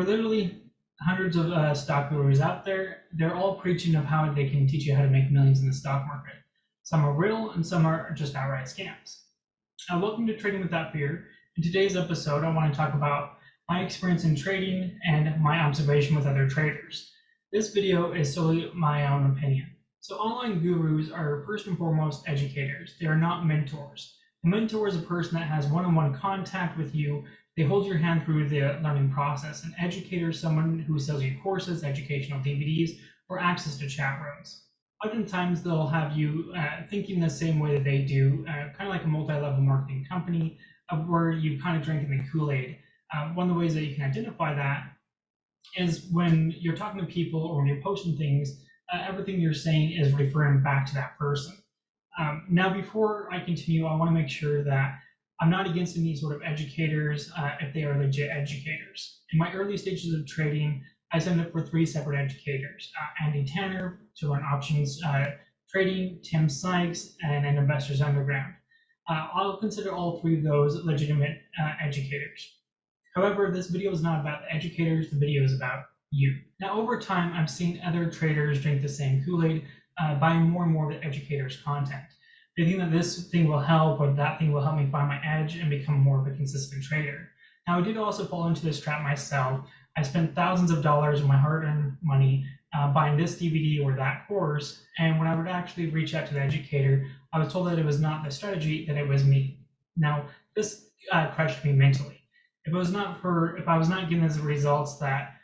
are literally hundreds of stock gurus out there. They're all preaching of how they can teach you how to make millions in the stock market. Some are real and some are just outright scams. Welcome to Trading Without Fear. In today's episode, I want to talk about my experience in trading and my observation with other traders. This video is solely my own opinion. So online gurus are first and foremost educators. They are not mentors. A mentor is a person that has one-on-one contact with you. They hold your hand through the learning process. An educator is someone who sells you courses, educational DVDs, or access to chat rooms. Oftentimes they'll have you thinking the same way that they do, kind of like a multi-level marketing company where you kind of drink the Kool-Aid. One of the ways that you can identify that is when you're talking to people or when you're posting things, everything you're saying is referring back to that person. Now, before I continue, I want to make sure that I'm not against any sort of educators if they are legit educators. In my early stages of trading, I signed up for 3 separate educators: Andy Tanner to run options trading, Tim Sykes, and an Investors Underground. I'll consider all 3 of those legitimate educators. However, this video is not about the educators, the video is about you. Now, over time, I've seen other traders drink the same Kool-Aid, buying more and more of the educator's content. They think that this thing will help or that thing will help me find my edge and become more of a consistent trader. Now, I did also fall into this trap myself. I spent thousands of dollars of my hard-earned money buying this DVD or that course, and when I would actually reach out to the educator, I was told that it was not the strategy, that it was me. Now, this crushed me mentally. If I was not getting the results that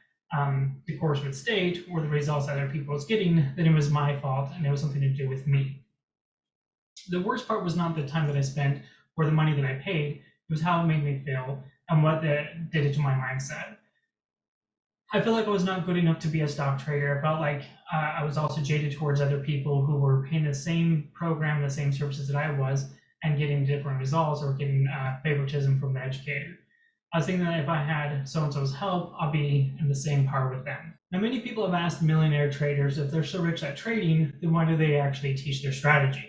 the course would state or the results that other people was getting, then it was my fault and it was something to do with me. The worst part was not the time that I spent or the money that I paid, it was how it made me feel and what that did to my mindset. I felt like I was not good enough to be a stock trader. I felt like I was also jaded towards other people who were paying the same program, the same services that I was, and getting different results or getting favoritism from the educator. I was thinking that if I had so-and-so's help, I'll be in the same par with them. Now, many people have asked millionaire traders if they're so rich at trading, then why do they actually teach their strategy?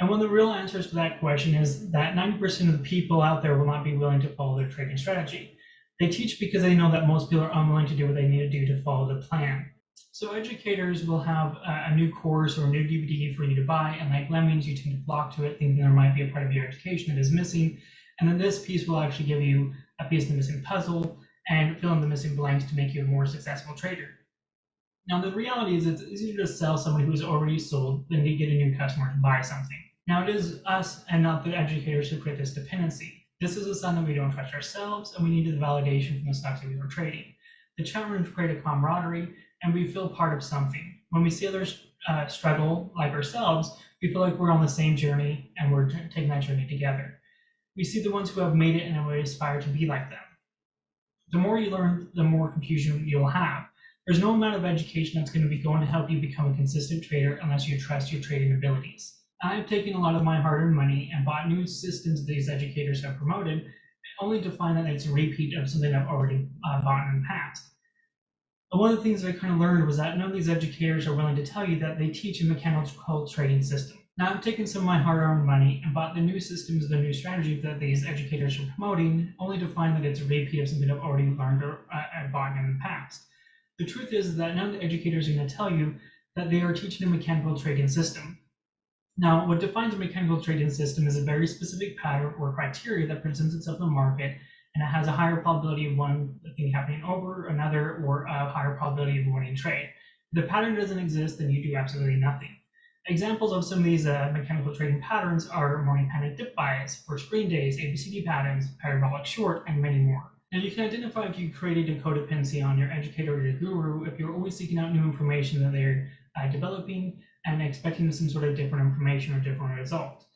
And one of the real answers to that question is that 90% of the people out there will not be willing to follow their trading strategy. They teach because they know that most people are unwilling to do what they need to do to follow the plan. So educators will have a new course or a new DVD for you to buy, and like lemmings, you tend to flock to it thinking there might be a part of your education that is missing. And then this piece will actually give you a piece of the missing puzzle and fill in the missing blanks to make you a more successful trader. Now, the reality is it's easier to sell someone who's already sold than to get a new customer to buy something. Now, it is us and not the educators who create this dependency. This is a sign that we don't trust ourselves and we needed the validation from the stocks that we were trading. The chat rooms create a camaraderie and we feel part of something. When we see others struggle like ourselves, we feel like we're on the same journey and we're taking that journey together. We see the ones who have made it and we aspire to be like them. The more you learn, the more confusion you'll have. There's no amount of education that's going to be going to help you become a consistent trader unless you trust your trading abilities. I've taken a lot of my hard-earned money and bought new systems these educators have promoted, only to find that it's a repeat of something I've already bought in the past. But one of the things that I kind of learned was that none of these educators are willing to tell you that they teach a mechanical trading system. Now, I've taken some of my hard-earned money and bought the new systems, the new strategy that these educators are promoting, only to find that it's a repeat of something I've already learned or bought in the past. The truth is that none of the educators are going to tell you that they are teaching a mechanical trading system. Now, what defines a mechanical trading system is a very specific pattern or criteria that presents itself in the market, and it has a higher probability of one thing happening over another or a higher probability of a winning trade. If the pattern doesn't exist, then you do absolutely nothing. Examples of some of these mechanical trading patterns are morning panic dip buys, first green days, ABCD patterns, parabolic short, and many more. Now, you can identify if you created a codependency on your educator or your guru if you're always seeking out new information that they're developing and expecting some sort of different information or different result.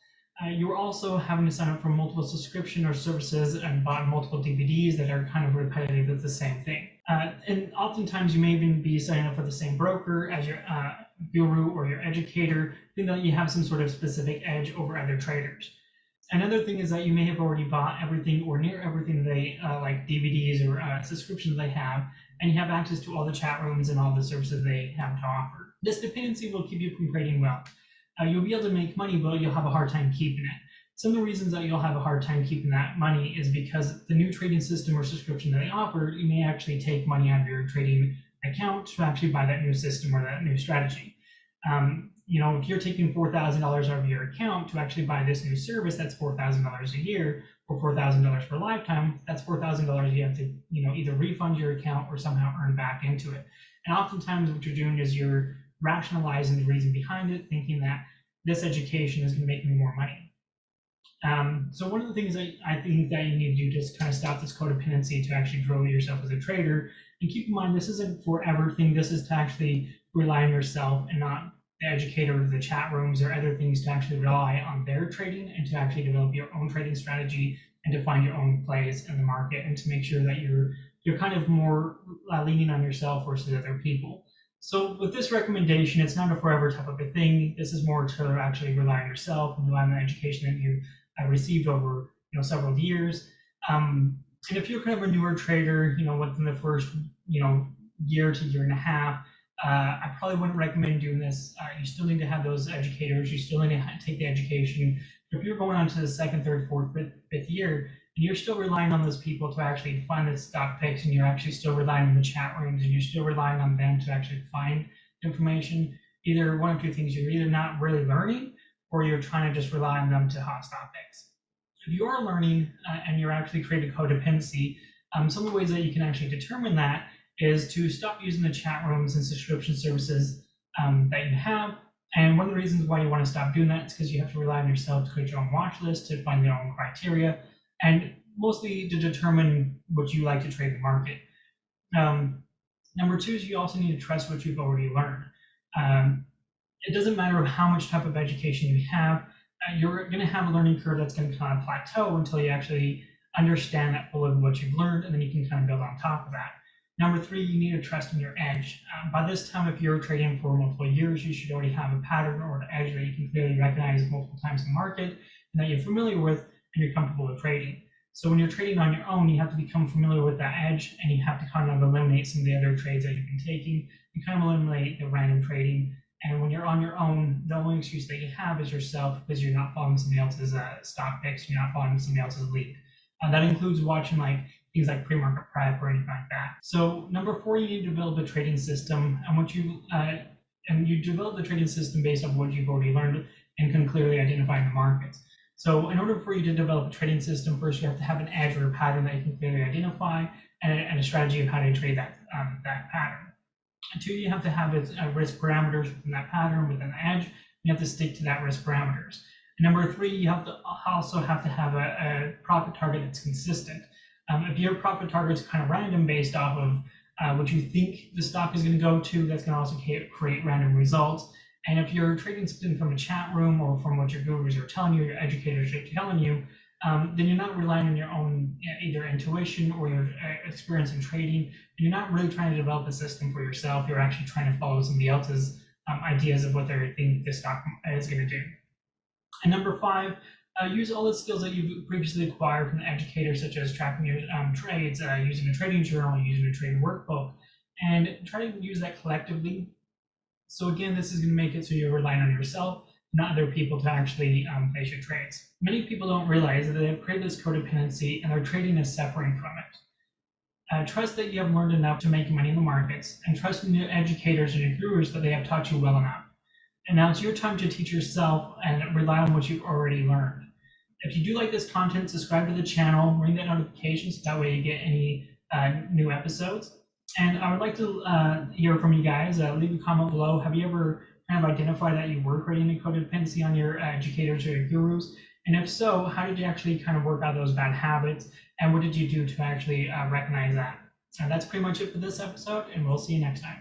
You're also having to sign up for multiple subscription or services and buy multiple DVDs that are kind of repetitive of the same thing. And oftentimes you may even be signing up for the same broker as your guru or your educator, thinking that you have some sort of specific edge over other traders. Another thing is that you may have already bought everything or near everything they like DVDs or subscriptions they have, and you have access to all the chat rooms and all the services they have to offer. This dependency will keep you from trading well. You'll be able to make money, but you'll have a hard time keeping it. Some of the reasons that you'll have a hard time keeping that money is because the new trading system or subscription that they offer, you may actually take money out of your trading account to actually buy that new system or that new strategy. If you're taking $4,000 out of your account to actually buy this new service, that's $4,000 a year, or $4,000 for a lifetime. That's $4,000 you have to, either refund your account or somehow earn back into it. And oftentimes, what you're doing is you're rationalizing the reason behind it, thinking that this education is going to make me more money. So one of the things I think that you need to do to kind of stop this codependency to actually grow yourself as a trader, and keep in mind, this isn't for everything. This is to actually rely on yourself and not the educator or the chat rooms or other things to actually rely on their trading and to actually develop your own trading strategy and to find your own plays in the market and to make sure that you're kind of more leaning on yourself versus other people. So with this recommendation, it's not a forever type of a thing. This is more to actually rely on yourself and rely on the education that you received over several years. And if you're kind of a newer trader, within the first year to year and a half, I probably wouldn't recommend doing this. You still need to have those educators. You still need to take the education. If you're going on to the second, third, fourth, fifth year, and you're still relying on those people to actually find the stock picks, and you're actually still relying on the chat rooms, and you're still relying on them to actually find information, either one of two things: you're either not really learning, or you're trying to just rely on them to hot stock picks. If you are learning and you're actually creating codependency, some of the ways that you can actually determine that is to stop using the chat rooms and subscription services that you have. And one of the reasons why you want to stop doing that is because you have to rely on yourself to create your own watch list, to find your own criteria, and mostly to determine what you like to trade the market. Number two is you also need to trust what you've already learned. It doesn't matter how much type of education you have, you're going to have a learning curve that's going to kind of plateau until you actually understand that full of what you've learned, and then you can kind of build on top of that. Number three, you need to trust in your edge. By this time, if you're trading for multiple years, you should already have a pattern or an edge that you can clearly recognize multiple times in the market and that you're familiar with and you're comfortable with trading. So when you're trading on your own, you have to become familiar with that edge, and you have to kind of eliminate some of the other trades that you've been taking. You kind of eliminate the random trading. And when you're on your own, the only excuse that you have is yourself, because you're not following somebody else's stock picks, you're not following somebody else's lead. That includes watching things like pre-market prep or anything like that. So number four, you need to develop a trading system, and you develop the trading system based on what you've already learned and can clearly identify the markets. So in order for you to develop a trading system, first you have to have an edge or a pattern that you can clearly identify, and a strategy of how to trade that pattern. And two, you have to have risk parameters within that pattern, within the edge. You have to stick to that risk parameters. And number three, you also have to have a profit target that's consistent. If your profit target is kind of random based off of what you think the stock is going to go to, that's going to also create random results. And if you're trading something from a chat room or from what your gurus are telling you, your educators are telling you, then you're not relying on your own either intuition or your experience in trading, and you're not really trying to develop a system for yourself. You're actually trying to follow somebody else's ideas of what they think the stock is going to do. And number five, use all the skills that you've previously acquired from the educator, such as tracking your trades, using a trading journal, using a trading workbook, and try to use that collectively. So again, this is going to make it so you're relying on yourself, not other people, to actually place your trades. Many people don't realize that they have created this codependency and their trading is suffering from it. Trust that you have learned enough to make money in the markets, and trust in your educators and your gurus that they have taught you well enough. And now it's your time to teach yourself and rely on what you've already learned. If you do like this content, subscribe to the channel, ring that notification so that way you get any new episodes. And I would like to hear from you guys. Leave a comment below. Have you ever kind of identified that you were creating a codependency on your educators or your gurus? And if so, how did you actually kind of work out those bad habits? And what did you do to actually recognize that? And that's pretty much it for this episode, and we'll see you next time.